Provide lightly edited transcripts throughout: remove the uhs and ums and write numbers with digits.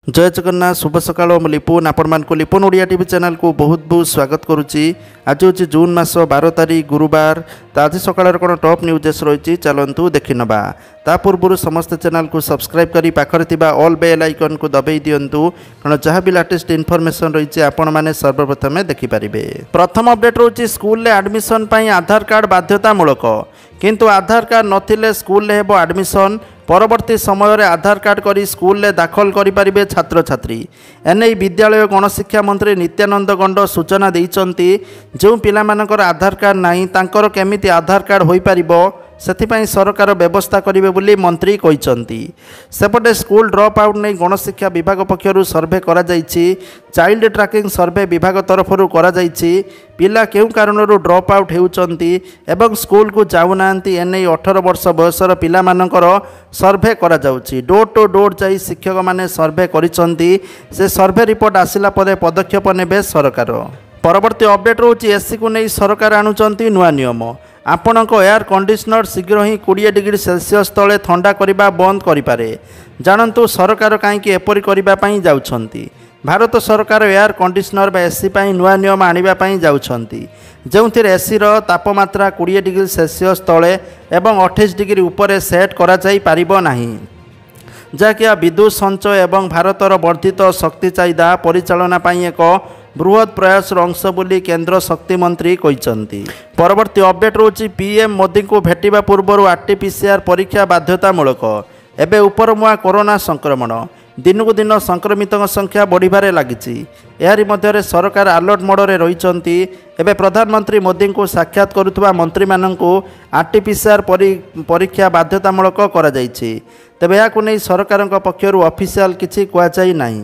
जय जगन्नाथ शुभ सकाल मु लिपुन आपण मान लिपुन ओडिया टीवी चैनल को बहुत बहुत स्वागत करुच्ची। आज हूँ जून मास 12 तारीख गुरुवार। तो आज सकाल कौन टॉप न्यूजेस रही चलतु देखी नवा। ता पूर्व समस्त चैनल को सब्सक्राइब करी पाखरे ऑल बेल आइकन को दबाई दिंतु कारण जहाँ भी लेटेस्ट इनफॉरमेशन रही आपण मैंने सर्वप्रथम देखिपारे। प्रथम अपडेट रोचे स्कूल एडमिशन आधार कार्ड बाध्यतामूलक किंतु आधार कार्ड नथिले स्कूल हेबो एडमिशन परवर्ती समय आधार कार्ड करी स्कूल दाखल करें छात्र छात्री। एने विद्यालय गणशिक्षा मंत्री नित्यानंद गंड सूचना देइचंती जो पिलामानकर आधार कार्ड नाही तांकर केमिति आधार कार्ड होई परिबो सेथिपाई सरकार व्यवस्था करिवे बोली मंत्री कहिचंती। सेपटे स्कूल ड्रॉप आउट नहीं गणशिक्षा विभाग पक्षरु सर्वे करा जाइछि। चाइल्ड ट्रैकिंग सर्वे विभाग तरफरु करा जाइछि। पिला केउ कारणरु ड्रॉप आउट हेउचंती एवं स्कूल को जाउनांती एने 18 वर्ष बयसर पिला मानकर सर्वे करा जाउछि। डोर टू डोर जाई शिक्षक माने सर्वे करिसंती। से सर्वे रिपोर्ट आसिला परे पदक्षेप नेबे सरकार। परवर्ती अपडेट रोची एसी को नहीं सरकार आणुचंती नुआ नियम। आपणक एयर कंडीशनर शीघ्र ही 20 डिग्री सेल्सियस तले ठंडा करने बंद करें। जानतु सरकार कहीं एपरी करने जाउछंती। भारत सरकार एयर कंडीशनर बा एसी नुआ नियम आने जाउछंती जो एसी तापमात्रा 20 डिग्री सेल्सियस तले एवं 28 डिग्री उपरे सेट करा जाई पारिबो नाही, जहाँकि विद्युत संचय एवं भारतर वर्धित शक्ति चाहिदा परिचालना एक बृहत प्रयास अंश बोली केंद्र शक्ति मंत्री कहिसंती। परवर्ती अपडेट रोची पीएम मोदी को भेटिबा पूर्व आरटीपीसीआर परीक्षा बाध्यतामूलक। एबे उपरमुआ कोरोना संक्रमण दिनकू दिन संक्रमितों संख्या बढ़िबारे लागिछि। एहारि मध्यरे सरकार अलर्ट मोडरे रहिसंती। एबे प्रधानमंत्री मोदी को साक्षात करुथुबा मंत्री माननकू आरटीपीसीआर परीक्षा बाध्यतामूलक करा जाइछि। तेबे याकू नै सरकारक पक्षरु ऑफिशियल किछि कुआ जाई नाही।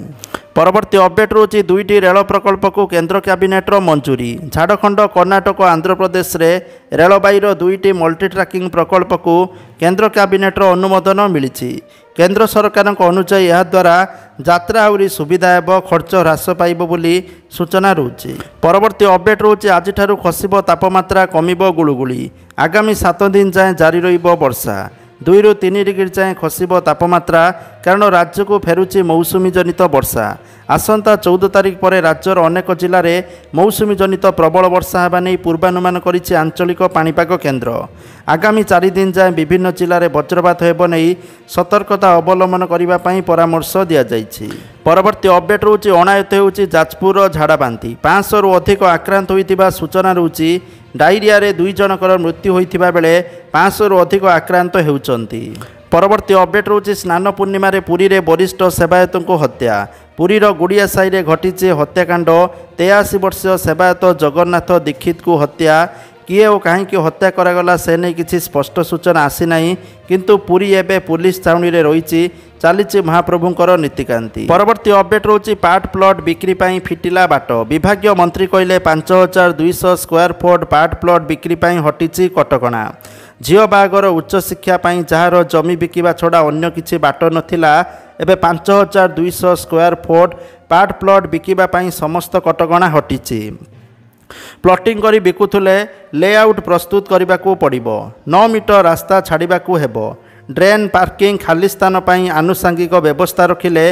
परवर्ती अपडेट रोची 2टी रेल प्रकल्प को केंद्र कैबिनेटर मंजूरी। झारखंड कर्णाटक आंध्र प्रदेश रे रेलबाईर 2टी मल्टी ट्रैकिंग प्रकल्प को केंद्र कैबिनेटर अनुमोदन मिली। केंद्र सरकार अनुसार यह द्वारा यात्रा आहुरी सुविधा एवं खर्च ह्रास पाइब बोली सूचना रोचे। परवर्ती अपडेट रोचे आज खसिब तापमात्रा कमिब गुळुगुळी। आगामी 7 दिन जाए जारी रहिबो वर्षा। 2 ରୁ 3 डिग्री जाए खसिब तापमात्रा कारण राज्य को फेरुची मौसुमी जनित वर्षा। आसंता 14 तारीख पर राज्यर अनेक जिले में मौसुमी जनित प्रबल वर्षा होगा नहीं पूर्वानुमान करिछि आंचलिक पाणीपाग केन्द्र। आगामी 4 दिन जाए विभिन्न जिले में वज्रपात हेब नहीं सतर्कता अवलंबन करने परामर्श दि जाइछि। परवर्ती अपडेट रोची अणायत होउछि जाजपुर झाड़ाबांती। 500 रु अधिक आक्रांत होइतिबा सूचना रोची। डायरिया रे 2 जनकर मृत्यु होइतिबा बेले 500 रु अधिक आक्रांत हेउचंती। परवर्ती अपडेट रोची स्नान पूर्णिमा रे पुरी रे वरिष्ठ सेवायत को हत्या। पुरीर गुड़िया साई रे घटिছে हत्याकांड। 83 वर्षीय सेवायत जगन्नाथ दीक्षित को हत्या। किए और कहीं हत्या करागला से नहीं किसी स्पष्ट सूचना आसी नहीं, किंतु पुरी एबे पुलिस छाउनी रे रही चली महाप्रभुंकर नीतिकांति। परवर्ती अपडेट रोची पार्ट प्लॉट बिक्री पाई फिटिला बाट। विभागीय मंत्री कहले 5200 स्क्वायर फुट पार्ट प्लॉट बिक्री पाई हटिची कटकणा। झील बागर उच्च शिक्षा जार जमी बिकिबा छड़ा अन्य किछि बाट नथिला। एबे 5200 स्क्वायर फुट पार्ट प्लॉट बिकिबा पाई समस्त कटकणा हटिची। प्लॉटिंग करी बिकुथुले लेआउट प्रस्तुत करने को पड़िबो। 9 मीटर रास्ता छाड़िबाकू हेबो। ड्रेन पार्किंग खाली स्थान पाई आनुषंगिक व्यवस्था रखिले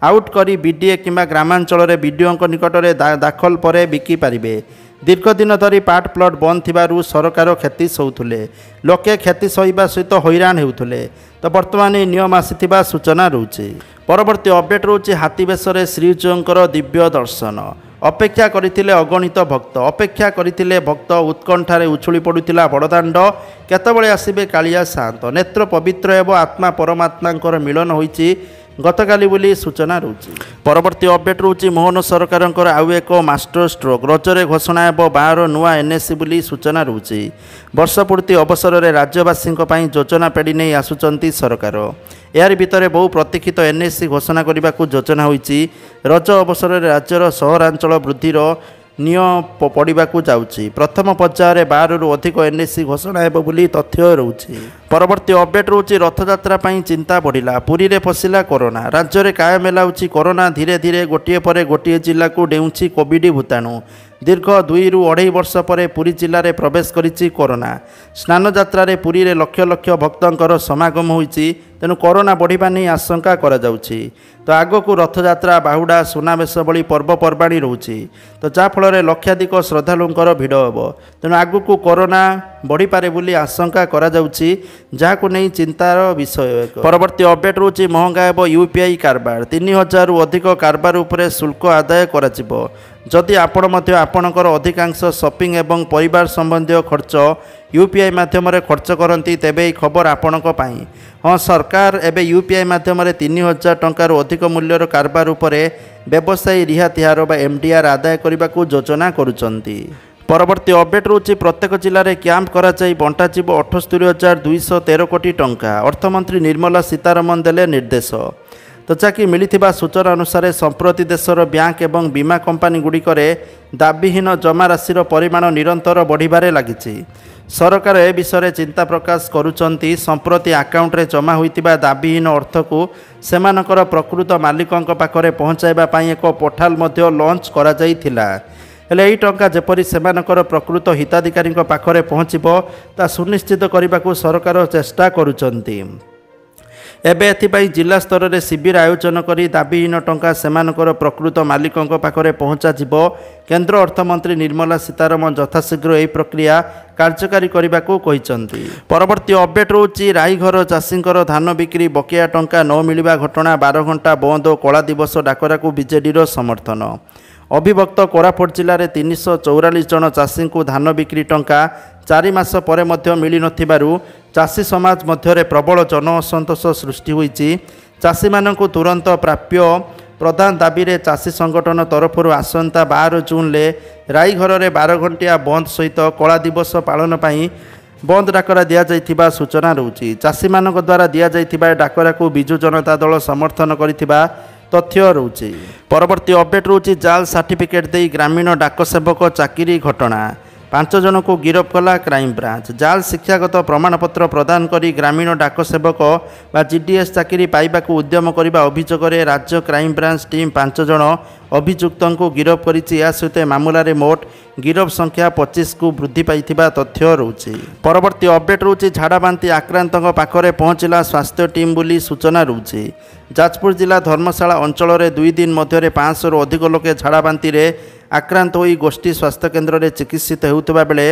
आउट करी बीडीए किंबा ग्रामांचल रे बीडीओ निकट में दाखल पर बिकी पारिबे। दीर्घ दिन धरी पार्ट प्लॉट बंद थिबारु सरकार क्षति सहुथुले। लोके क्षति सहिबा सहित हैरान हेउथुले। तो बर्तमान नियम आसीथिबा सूचना रोचे। परवर्ती अपडेट रोचे हाथीबेशरे श्रीजीउंकर दिव्य दर्शन। अपेक्षा करथिले अगणित भक्त। अपेक्षा करथिले भक्त उत्कंठारे उछुली पड़ुथिला बड़दाण्ड। केतबेले आसिबे कालिया शांत। नेत्र पवित्र एवं आत्मा परमात्मांकर मिलन होइछि गतकाली बोली सूचना रोचे। परवर्ती अपडेट रोचे मोहन सरकार आउ एक मास्टर स्ट्रोक। रजरे घोषणा एवं बार नुआ एनएससी बोली सूचना रोचे। वर्ष पूर्ति अवसर में राज्यवासी योजना पेड़ी नहीं आसुचंती सरकार। यार भितर बहु प्रतीक्षित एनएससी घोषणा करने को योजना होइछि। रज अवसर में राज्यर सहरांचल वृद्धिर नियम पड़ा जाउछि। प्रथम पर्यायर 12 रु अधिक एनएससी घोषणा हेब बोली तथ्य रोचे। परवर्ती अपडेट रोचे रथयात्रा चिंता बढ़िला। पुरी रे फसिला कोरोना। राज्य में कायम हेलाउछि कोरोना। धीरे धीरे गोटे पर गोटे जिला को डेउछि कोविड भूताणु। दीर्घ 2 ରୁ 2.5 वर्ष पर पुरी जिले में प्रवेश करिछि कोरोना। स्नान यात्रा पुरी रे लक्ष लक्ष भक्तंकर समागम होइछि, तेणु कोरोना बढ़िबा नहीं आशंका करा जाउछि। तो आगकू रथयात्रा, बाहुडा, सुनावेश भली पर्वपर्वाणी रोचे, तो जाफल लक्षाधिक श्रद्धालुंकर भिड़ हेब, तेणु आगकू कोरोना बढ़ी पारे बोली आशंका करा जाउछि, जाहाकू नहीं चिंतार विषय। परवर्ती अपडेट रोचे महंगा हेब यूपीआई कारबार। 3000 रु अधिक कारबार उपरे शुल्क आदाय कराजिबो। जदि आपण मध्य आपणकर अधिकांश शॉपिंग एवं परिवार संबंधी खर्च यूपीआई माध्यम खर्च करती, तेबे खबर आपणक पाई। हाँ, सरकार एवं यूपीआई माध्यम 3000 टंकार अधिक मूल्यर कारबार उपरे व्यवसायी रिहाती हार बा एमडीआर आदाय करने को योजना करुचंती। परवर्ती अपडेट रोचे प्रत्येक जिले में कैंप कराई बंटाजिब 78,213 कोटी टंका। अर्थमंत्री निर्मला सीतारमण देले निर्देश। तो जहाँकि मिलिथिबा सूचना अनुसार संप्रति देशर बैंक एवं बीमा कंपानी गुड़िकरे दाबीहीन जमा राशिर परिमाण निरंतर बढ़िबारे लागिछि। सरकार ए विषय चिंता प्रकाश करुचंती। संप्रति अकाउंट रे जमा होइतिबा दाबीहीन अर्थ को सेमानकर प्रकृत मालिकंक पाखरे पहुंचाइबा पई एक पोर्टाल मध्य लॉन्च करा जाइथिला। हेले एही टंका जेपरि सेमानकर प्रकृत हिताधिकारी पाखरे पहुंचिबो ता सुनिश्चित करने सरकार चेष्टा करुचंती। एबे एथिपाई जिला स्तर में शिविर आयोजन करी दाबीहीन टंका सेमानकर प्रकृत मालिकंक पाखरे पहुंचा जिवो। केंद्र अर्थमंत्री निर्मला सीतारमण यथाशीघ्र यह प्रक्रिया कार्यकारी करने को कहिसंती। परवर्ती अपडेट रोची राईघर चाषींकर धान बिक्री बकेया टंका न मिलवा घटना 12 घंटा बंद और कला दिवस डाकरा को बीजेडी समर्थन। अभिभक्त कोरापुट जिले में 344 जन चाषी को धान बिक्री टंका 4 मास पर मिल नथिबारु चाषी समाज मध्य प्रबल जन असंतोष सृष्टि होइछि। चाषी मानकु तुरंत प्राप्य प्रदान दाबी रे चाषी संगठन तरफ आसंता 12 जून ले राईघर में 12 घंटिया बंद सहित कला दिवस पालन पई बंद डाकरा दिया जाइथिबा सूचना रहउछि। चाषी मानक द्वारा दिया जाइथिबा डाकरा को बिजु जनता दल समर्थन करिथिबा तथ्य रोचे। परवर्ती अपडेट रोचे जाल सर्टिफिकेट दे ग्रामीण डाक सेवक चाकरी घटना। 5 जन को गिरफ्त कला क्राइम ब्रांच। जाल शिक्षागत प्रमाणपत्र प्रदान करी ग्रामीण डाक सेवक बा जीडीएस चाकरी पाइबा को उद्यम करने अभियोग राज्य क्राइम ब्रांच टीम 5 जन अभियुक्त को गिरफ्त करिछि। या सहित मामलें मोट गिरफ्त संख्या 25 को वृद्धि पाइथिबा तथ्य रोचे। परवर्ती अपडेट रोचे झाड़ाबांती आक्रांतों पाखरे पहुंचला स्वास्थ्य टीम बोली सूचना रोचे। जाजपुर जिला धर्मशाला अंचल में 2 दिन मध्य 500 रु अधिक लोके झाड़ाबांती आक्रांत होई गोष्ठी स्वास्थ्य केन्द्र में चिकित्सित होउतबा बेले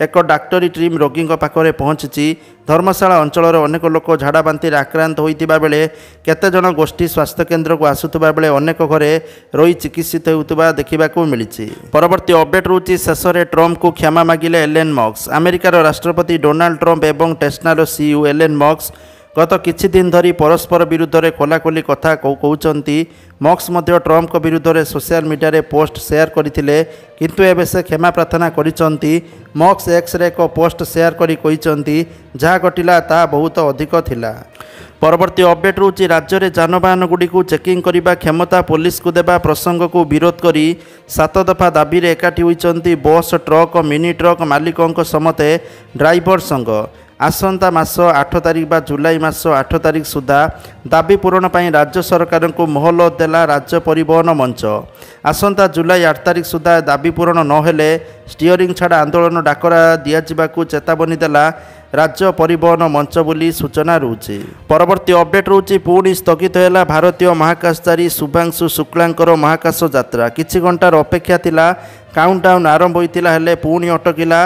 एक डाक्टरी टीम रोगी पाखरे पहुंची। धर्मशाला अंचल अनेक लोक झाड़ाबांती आक्रांत होइतिबा बेले केते जन गोष्ठी स्वास्थ्य केन्द्र को आसुतबा बेले अनेक घरे रही चिकित्सित होउतबा देखिबाकू मिलिछि। परवर्ती अपडेट रोची शेष में ट्रम्प को क्षमा मागिले एलन मस्क। अमेरिकार राष्ट्रपति डोनाल्ड ट्रम्प एवं टेस्लार सीईओ एलन मस्क गत किछि दिन धरी परस्पर विरुद्ध में खोलाखोली कथा कहउचंती। मस्क मध्य ट्रम्प को विरुद्ध में सोशल मीडिया रे पोस्ट शेयर करथिले, किंतु एबे से क्षमा प्रार्थना करिसंती। मस्क एक्स रे एक पोस्ट शेयर करी कहिसंती जहाँ घटिला ता बहुत अधिक थिला। परवर्ती अपडेट रोची राज्य में जानवाहन गुड़ी को चेकिंग करने क्षमता पुलिस को देवा प्रसंग को विरोध करी 7 दफा दाबी रे एकाठी होइचंती बस, ट्रक, मिनी ट्रक मालिकों समते ड्राइवर संघ। आसंता मास 8 तारिख बा जुलाई मास 8 तारिख सुधा दाबी पूरण पर राज्य सरकार को मोहलत देला राज्य परिवहन मंच। आसंता जुलाई 8 तारिख सुधा दाबी पूरण नहेले स्टीयरिंग छाड़ा आंदोलन डाकरा दियाजिबाकू चेतावनी देला राज्य परिवहन मंच बोली सूचना रोचे। परवर्ती अपडेट रोचे पुणी स्थगित है भारतीय महाकाशचारी शुभांशु शुक्लांकर महाकाश यात्रा। किछि घंटार अपेक्षा थिला काउंटडाउन आरंभ होइतिला हेले पुणी अटकिला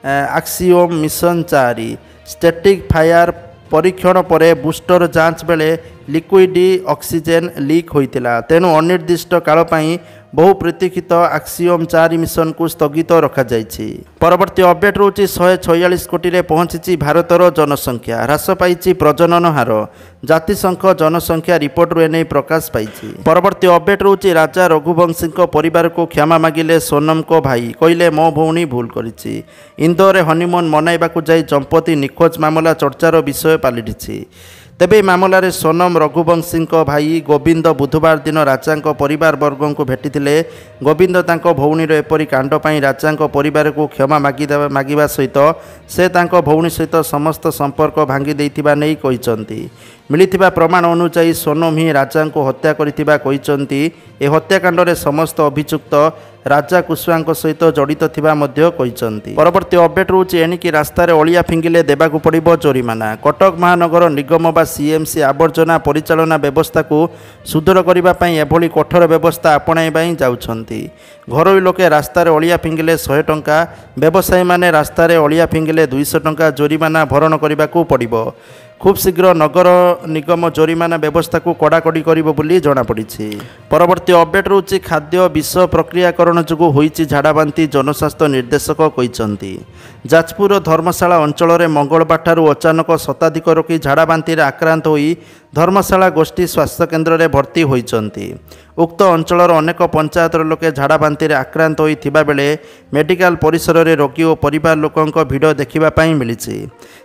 आक्सियोम मिशन 4। स्टैटिक फायर परीक्षण पर बूस्टर जांच बेले लिक्विड ऑक्सीजन लीक होइतिला, तेणु अनिर्दिष्ट काल पई बहु प्रतीक्षित आक्सियोम 4 मिशन को स्थगित रखा जाइछि। परवर्ती अपडेट रोची 146 कोटी रे पहुंची भारतर जनसंख्या। ह्रास पाइछि प्रजनन हार। जातिसंघ जनसंख्या रिपोर्ट एने प्रकाश पाइछि। परवर्ती अपडेट रोची राजा रघुवंशी परिवार को क्षमा मागिले सोनम को भाई, कहले मो भौणी भूल करिछि। इंदौर हनीमून मनाइबाकू जाई दंपति निखोज मामला चर्चार विषय पलटिछि। तेबे मामलें सोनम रघुवंशी भाई गोविंद बुधवार दिन राजा परिवार वर्ग को भेटिले। गोविंद तांको भौणीर एपरी कांड पई राजा परिवार को क्षमा मागिबा सहित से तांको भौणी सहित समस्त संपर्क भांगी देइथिबा नै कहिसंती। मिलिथिबा प्रमाण अनुसार सोनम ही राजा को हत्या करिथिबा कहिसंती। ए हत्याकांड रे समस्त अभियुक्त ରାଜା କୁଶୱାହାଙ୍କ ସହିତ ଜଡ଼ିତ ଥିବା ମଧ୍ୟ କହିଛନ୍ତି। ପରବର୍ତ୍ତୀ ଅପଡେଟ୍ ରହୁଛି ଏଣିକି ରାସ୍ତାରେ ଅଳିଆ ଫିଙ୍ଗିଲେ ଦେବାକୁ ପଡ଼ିବ ଜୋରିମାନା। କଟକ ମହାନଗର ନିଗମ ବା ସିଏମ୍ସି ଆବର୍ଜନା ପରିଚାଳନା ବ୍ୟବସ୍ଥାକୁ ସୁଦୃଢ଼ କରିବା ପାଇଁ ଏଭଳି କଠୋର ବ୍ୟବସ୍ଥା ଆପଣାଇବା ପାଇଁ ଯାଉଛନ୍ତି। ଘରୋଇ ଲୋକେ ରାସ୍ତାରେ ଅଳିଆ ଫିଙ୍ଗିଲେ 100 ଟଙ୍କା, ବ୍ୟବସାୟୀମାନେ ରାସ୍ତାରେ ଅଳିଆ ଫିଙ୍ଗିଲେ 200 ଟଙ୍କା ଜୋରିମାନା ଭରଣ କରିବାକୁ ପଡ଼ିବ। খুব শীঘ্র নগর নিগম জরিমানা ব্যবস্থাকে কড়াকড়ি করব বলে জনাপড়ি। পরবর্তী অপডেট রয়েছে খাদ্য বিষ প্রক্রিয়াকরণ যোগুঁ হয়েছে ঝাড়াবান্তি, জনস্বাস্থ্য নির্দেশক କହିଛନ୍ତି। যাজপুর ধর্মশালা অঞ্চলের মঙ্গলবার ঠার অচানক শতাধিক রোগী ঝাড়াবান্তিরে আক্রান্ত হয়ে ধর্মশালা গোষ্ঠী স্বাস্থ্যকেন্দ্রে ভর্তি হয়েছেন। উক্ত অঞ্চলের অনেক পঞ্চায়েতর লোকে ঝাড়াবান্তিরে আক্রান্ত হয়ে বেড়ে মেডিকাল পরিসরের রোগী ও পরিবার লোকଙ୍କ ভিড় দেখা মিলিছে।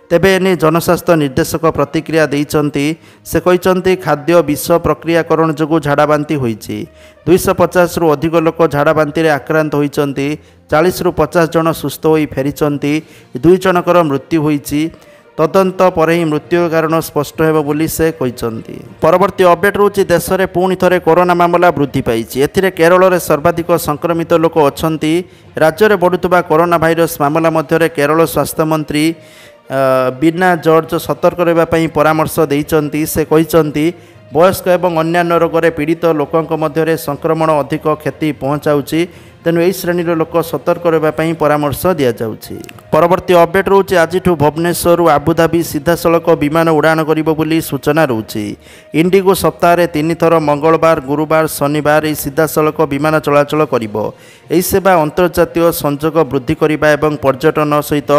তেবে এনে জনস্বাস্থ্য নির্দেশক প্রতিক্রিয়া দিয়েছেন। সে କହିଛନ୍ତି খাদ্য বিষ প্রক্রিয়াকরণ যোগুঁ ঝাড়াবান্তি হয়েছে। 250 রু অধিক লোক ঝাড়াবান্তিরে আক্রান্ত হয়েছেন। 40 রু 50 জন সুস্থ হয়ে ফেরিছেন। 2 জনকর মৃত্যু হয়েছে। তদন্ত পরে ହିଁ ମୃତ୍ୟୁ କାରଣ ସ୍ପଷ୍ଟ ହେବ ବୋଲି ସେ କହିଛନ୍ତି। ପରବର୍ତ୍ତୀ ଅପଡେଟ୍ ରହୁଛି ଦେଶରେ ପୁଣି ଥରେ କରୋନା ମାମଲା ବୃଦ୍ଧି ପାଇଛି। ଏଥିରେ କେରଳରେ ସର୍ବାଧିକ ସଂକ୍ରମିତ ଲୋକ ଅଛନ୍ତି। ରାଜ୍ୟରେ ବଢ଼ୁଥିବା କରୋନା ଭାଇରସ୍ ମାମଲା ମଧ୍ୟରେ କେରଳ ସ୍ୱାସ୍ଥ୍ୟମନ୍ତ୍ରୀ ବିନା ଜର୍ଜ ସତର୍କ ରହିବା ପାଇଁ ପରାମର୍ଶ ଦେଇଛନ୍ତି। ସେ କହିଛନ୍ତି ବୟସ୍କ ଏବଂ ଅନ୍ୟାନ୍ୟ ରୋଗରେ ପୀଡ଼ିତ ଲୋକଙ୍କ ମଧ୍ୟରେ ସଂକ୍ରମଣ ଅଧିକ କ୍ଷତି ପହଞ୍ଚାଉଛି, ତେଣୁ ଏହି ଶ୍ରେଣୀର ଲୋକ ସତର୍କ ରହିବା ପାଇଁ ପରାମର୍ଶ ଦିଆଯାଉଛି। ପରବର୍ତ୍ତୀ ଅପଡେଟ୍ ରହୁଛି ଆଜିଠୁ ଭୁବନେଶ୍ୱରରୁ ଆବୁଧାବି ସିଧାସଳଖ ବିମାନ ଉଡ଼ାଣ କରିବ ବୋଲି ସୂଚନା ରହୁଛି। ଇଣ୍ଡିଗୋ ସପ୍ତାହରେ 3 ଥର ମଙ୍ଗଳବାର, ଗୁରୁବାର, ଶନିବାର ଏହି ସିଧାସଳଖ ବିମାନ ଚଳାଚଳ କରିବ। ଏହି ସେବା ଅନ୍ତର୍ଜାତୀୟ ସଂଯୋଗ ବୃଦ୍ଧି କରିବା ଏବଂ ପର୍ଯ୍ୟଟନ ସହିତ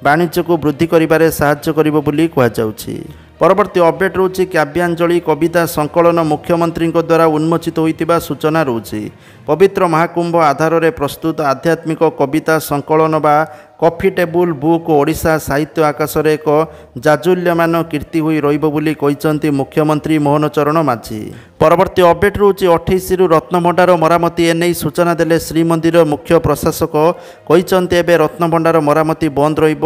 ବାଣିଜ୍ୟକୁ ବୃଦ୍ଧି କରିବାରେ ସାହାଯ୍ୟ କରିବ ବୋଲି କୁହାଯାଉଛି। ପରବର୍ତ୍ତୀ ଅପଡେଟ୍ ରହୁଛି କାବ୍ୟାଞ୍ଜଳି କବିତା ସଂକଳନ ମୁଖ୍ୟମନ୍ତ୍ରୀଙ୍କ ଦ୍ୱାରା ଉନ୍ମୋଚିତ ହୋଇଥିବା ସୂଚନା ରହୁଛି। ପବିତ୍ର ମହାକୁମ୍ଭ ଆଧାରରେ ପ୍ରସ୍ତୁତ ଆଧ୍ୟାତ୍ମିକ କବିତା ସଂକଳନ ବା କଫି ଟେବୁଲ୍ ବୁକ୍ ଓଡ଼ିଶା ସାହିତ୍ୟ ଆକାଶରେ ଏକ ଜାଜୁଲ୍ୟମାନ କୀର୍ତ୍ତି ହୋଇ ରହିବ ବୋଲି କହିଛନ୍ତି ମୁଖ୍ୟମନ୍ତ୍ରୀ ମୋହନ ଚରଣ ମାଝୀ। ପରବର୍ତ୍ତୀ ଅପଡେଟ୍ ରହୁଛି 28ରୁ ରତ୍ନଭଣ୍ଡାର ମରାମତି ଏନେଇ ସୂଚନା ଦେଲେ ଶ୍ରୀମନ୍ଦିର ମୁଖ୍ୟ ପ୍ରଶାସକ। କହିଛନ୍ତି ଏବେ ରତ୍ନଭଣ୍ଡାର ମରାମତି ବନ୍ଦ ରହିବ।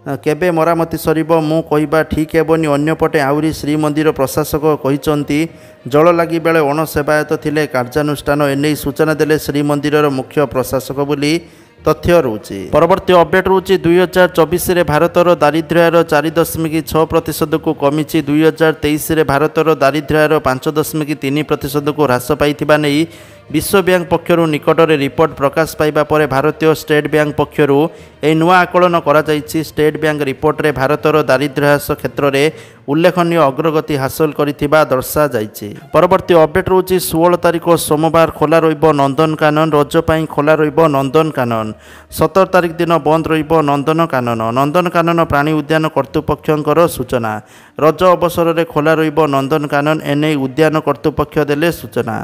କେବେ ମରାମତି ସରିବ ମୁଁ କହିବା ଠିକ୍ ହେବନି। ଅନ୍ୟପଟେ ଆହୁରି ଶ୍ରୀମନ୍ଦିର ପ୍ରଶାସକ କହିଛନ୍ତି ଜଳ ଲାଗି ବେଳେ ଅଣସେବାୟତ ଥିଲେ କାର୍ଯ୍ୟାନୁଷ୍ଠାନ। ଏନେଇ ସୂଚନା ଦେଲେ ଶ୍ରୀମନ୍ଦିରର ମୁଖ୍ୟ ପ୍ରଶାସକ ବୋଲି ତଥ୍ୟ ରହୁଛି। ପରବର୍ତ୍ତୀ ଅପଡେଟ୍ ରହୁଛି 2024ରେ ଭାରତର ଦାରିଦ୍ର୍ୟ ହାର 4.6%କୁ କମିଛି। 2023ରେ ଭାରତର ଦାରିଦ୍ର୍ୟ ହାର 5.3%କୁ ହ୍ରାସ ପାଇଥିବା ନେଇ ବିଶ୍ୱ ବ୍ୟାଙ୍କ ପକ୍ଷରୁ ନିକଟରେ ରିପୋର୍ଟ ପ୍ରକାଶ ପାଇବା ପରେ ଭାରତୀୟ ଷ୍ଟେଟ୍ ବ୍ୟାଙ୍କ ପକ୍ଷରୁ ଏହି ନୂଆ ଆକଳନ କରାଯାଇଛି। ଷ୍ଟେଟ୍ ବ୍ୟାଙ୍କ ରିପୋର୍ଟରେ ଭାରତର ଦାରିଦ୍ର୍ୟ ହ୍ରାସ କ୍ଷେତ୍ରରେ ଉଲ୍ଲେଖନୀୟ ଅଗ୍ରଗତି ହାସଲ କରିଥିବା ଦର୍ଶାଯାଇଛି। ପରବର୍ତ୍ତୀ ଅପଡେଟ୍ ରହୁଛି 16 ତାରିଖ ସୋମବାର ଖୋଲା ରହିବ ନନ୍ଦନକାନନ। ରଜ ପାଇଁ ଖୋଲା ରହିବ ନନ୍ଦନକାନନ। 17 ତାରିଖ ଦିନ ବନ୍ଦ ରହିବ ନନ୍ଦନକାନନ। ନନ୍ଦନକାନନ ପ୍ରାଣୀ ଉଦ୍ୟାନ କର୍ତ୍ତୃପକ୍ଷଙ୍କର ସୂଚନା। ରଜ ଅବସରରେ ଖୋଲା ରହିବ ନନ୍ଦନକାନନ। ଏନେଇ ଉଦ୍ୟାନ କର୍ତ୍ତୃପକ୍ଷ ଦେଲେ ସୂଚନା।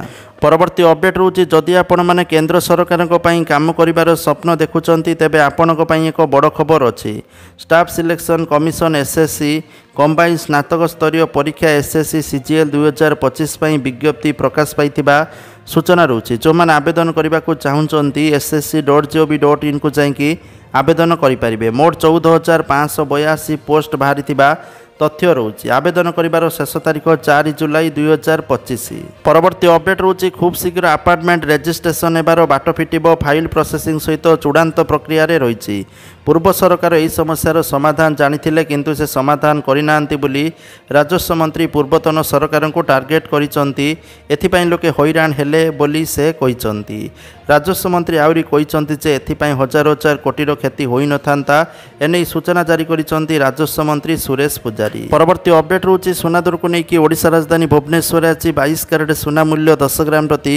ପରବର୍ତ୍ତୀ ଅପଡେଟ୍ ରହୁଛି ଯଦି ଆପଣମାନେ କେନ୍ଦ୍ର ସରକାରଙ୍କ ପାଇଁ କାମ କରିବାର ସ୍ୱପ୍ନ ଦେଖୁଛନ୍ତି ତେବେ ଆପଣଙ୍କ ପାଇଁ ଏକ ବଡ଼ ଖବର ଅଛି। Staff selection commission SSC combine ସ୍ନାତକ ସ୍ତରୀୟ ପରୀକ୍ଷା ଏସ୍ଏସ୍ସି ସିଜିଏଲ୍ 2025 ପାଇଁ ବିଜ୍ଞପ୍ତି ପ୍ରକାଶ ପାଇଥିବା ସୂଚନା ରହୁଛି। ଯେଉଁମାନେ ଆବେଦନ କରିବାକୁ ଚାହୁଁଛନ୍ତି ssc.gov.in କୁ ଯାଇକି ଆବେଦନ କରିପାରିବେ। ମୋଟ 14,582 ପୋଷ୍ଟ ବାହାରିଥିବା ତଥ୍ୟ ରହୁଛି। ଆବେଦନ କରିବାର ଶେଷ ତାରିଖ 4 ଜୁଲାଇ 2025। ପରବର୍ତ୍ତୀ ଅପଡେଟ୍ ରହୁଛି ଖୁବ୍ ଶୀଘ୍ର ଆପାର୍ଟମେଣ୍ଟ ରେଜିଷ୍ଟ୍ରେସନ୍ ହେବାର ବାଟ ଫିଟିବ। ଫାଇଲ୍ ପ୍ରୋସେସିଂ ସହିତ ଚୂଡ଼ାନ୍ତ ପ୍ରକ୍ରିୟାରେ ରହିଛି। ପୂର୍ବ ସରକାର ଏହି ସମସ୍ୟାର ସମାଧାନ ଜାଣିଥିଲେ କିନ୍ତୁ ସେ ସମାଧାନ କରିନାହାନ୍ତି ବୋଲି ରାଜସ୍ୱ ମନ୍ତ୍ରୀ ପୂର୍ବତନ ସରକାରଙ୍କୁ ଟାର୍ଗେଟ୍ କରିଛନ୍ତି। ଏଥିପାଇଁ ଲୋକେ ହଇରାଣ ହେଲେ ବୋଲି ସେ କହିଛନ୍ତି। ରାଜସ୍ୱ ମନ୍ତ୍ରୀ ଆହୁରି କହିଛନ୍ତି ଯେ ଏଥିପାଇଁ ହଜାର ହଜାର କୋଟିର କ୍ଷତି ହୋଇନଥାନ୍ତା। ଏନେଇ ସୂଚନା ଜାରି କରିଛନ୍ତି ରାଜସ୍ୱ ମନ୍ତ୍ରୀ ସୁରେଶ ପୂଜାରୀ। ପରବର୍ତ୍ତୀ ଅପଡେଟ୍ ରହୁଛି ସୁନା ଦରକୁ ନେଇକି ଓଡ଼ିଶା ରାଜଧାନୀ ଭୁବନେଶ୍ୱରରେ ଆଜି 22 କ୍ୟାରେଟ୍ ସୁନା ମୂଲ୍ୟ 10 ଗ୍ରାମ ପ୍ରତି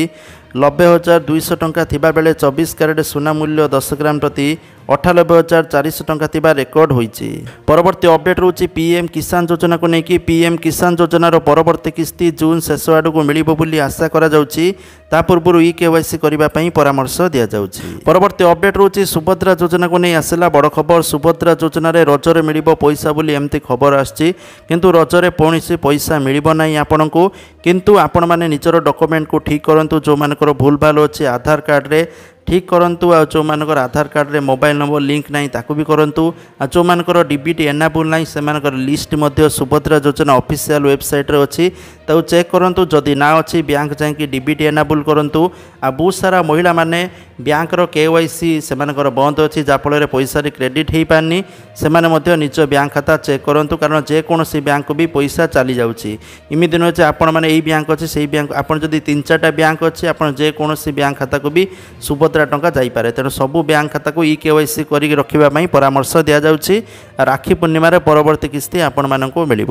90,200 ଟଙ୍କା ଥିବାବେଳେ 24 କ୍ୟାରେଟ୍ ସୁନା ମୂଲ୍ୟ 10 ଗ୍ରାମ ପ୍ରତି 98,400 ଟଙ୍କା ଥିବା ରେକର୍ଡ ହୋଇଛି। ପରବର୍ତ୍ତୀ ଅପଡେଟ୍ ରହୁଛି ପିଏମ୍ କିଷାନ ଯୋଜନାକୁ ନେଇକି। ପିଏମ୍ କିଷାନ ଯୋଜନାର ପରବର୍ତ୍ତୀ କିସ୍ତି ଜୁନ୍ ଶେଷ ଆଡ଼କୁ ମିଳିବ ବୋଲି ଆଶା କରାଯାଉଛି। ତା ପୂର୍ବରୁ KYC କରିବା ପାଇଁ ପରାମର୍ଶ ଦିଆଯାଉଛି। ପରବର୍ତ୍ତୀ ଅପଡେଟ୍ ରହୁଛି ସୁଭଦ୍ରା ଯୋଜନାକୁ ନେଇ ଆସିଲା ବଡ଼ ଖବର। ସୁଭଦ୍ରା ଯୋଜନାରେ ରଜରେ ମିଳିବ ପଇସା ବୋଲି ଏମିତି ଖବର ଆସିଛି, କିନ୍ତୁ ରଜରେ କୌଣସି ପଇସା ମିଳିବ ନାହିଁ ଆପଣଙ୍କୁ। କିନ୍ତୁ ଆପଣମାନେ ନିଜର ଡକୁମେଣ୍ଟକୁ ଠିକ୍ କରନ୍ତୁ। ଯେଉଁମାନଙ୍କର ଭୁଲ ଭାଲ ଅଛି ଆଧାର କାର୍ଡ଼ରେ ठीक करूँ आ जो मानकर आधार कार्ड रे मोबाइल नंबर लिंक नहीं ताकू भी करूँ आ जो मानकर डीबीटी एनाबुल नहीं से लिस्ट सुभद्रा योजना ऑफिशियल वेबसाइट रे अच्छी ताऊ चेक करूँ जदि ना अच्छी बैंक जाकि डीबीटी एनाबुल करूँ आ बहुत सारा महिला माने बैंक रो केवाईसी से बंद अच्छी जहाँफल पैसा क्रेडिट हो पारनी से निज बैंक खाता चेक करूँ कारण जेकोसी बैंक भी पैसा चली जाऊँगी इमिति नुहे आपण मैंने यही बैंक अच्छे से बैंक आपड़ जदि 3-4टा बैंक अच्छी आप जेकोसी बैंक खाता को भी सुभद्रा टंका जापे तेणु सबू बैंक खाता को ई केवाईसी कर रखापी परामर्श दि जाऊँगी राखी पूर्णिमार परवर्ती किस्ती आपण मानक मिल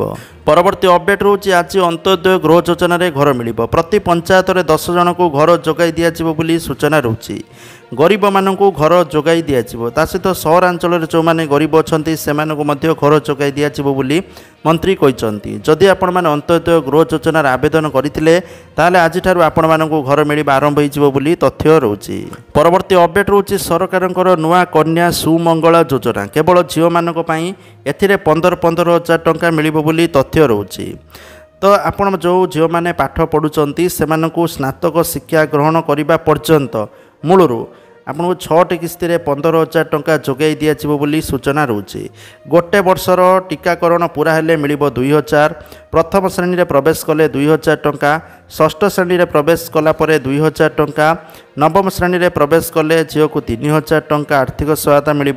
परवर्ती अपडेट रोचे आज अंत्योदय गृह योजन घर मिल प्रति पंचायत 10 जन को घर जोगाई दिज्व सूचना रोचे गरीब मानक घर जोगाई दिज्व ता सहित सहरांचल जो मैंने गरीब अच्छा से घर जोगाई दिज्व मंत्री कहते जदि आपण मैंने अंत्योदय गृह योजनार आवेदन करते आज आपण मानक घर मिल आरंभ हो तथ्य रोचे परवर्ती अपडेट रोचे सरकार नुआ कन्या सुमंगला योजना केवल झील मानक एथिरे 15,000 टंका मिल तथ्य रोचे तो आपण जो झील मैंने पाठ पढ़ुंट से स्नातक शिक्षा ग्रहण करने पर्यंत मूलरू आपको 6टी किस्ती 15,000 टंका जोगाई दिज्व सूचना रोचे गोटे वर्षर टीकाकरण पूरा हेले मिल 2,000 प्रथम श्रेणी में प्रवेश कले 2,000 टंका षष्ठ श्रेणी में प्रवेश कलापर 2,000 टंका नवम श्रेणी में प्रवेश कले झील को 3,000 टंका आर्थिक सहायता मिल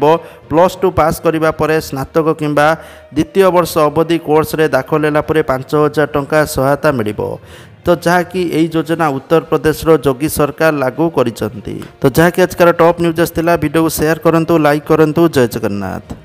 +2 पास करने पर स्नातक किंबा द्वितीय वर्ष अवधि कोर्स रे दाखल होगापर 5,000 टंका सहायता मिल तो जहाँकि यही योजना उत्तर प्रदेश योगी सरकार लागू करिसेंती तो जहाँकि आजकार टॉप न्यूज आसला वीडियो को शेयर करूँ लाइक करूँ जय जगन्नाथ।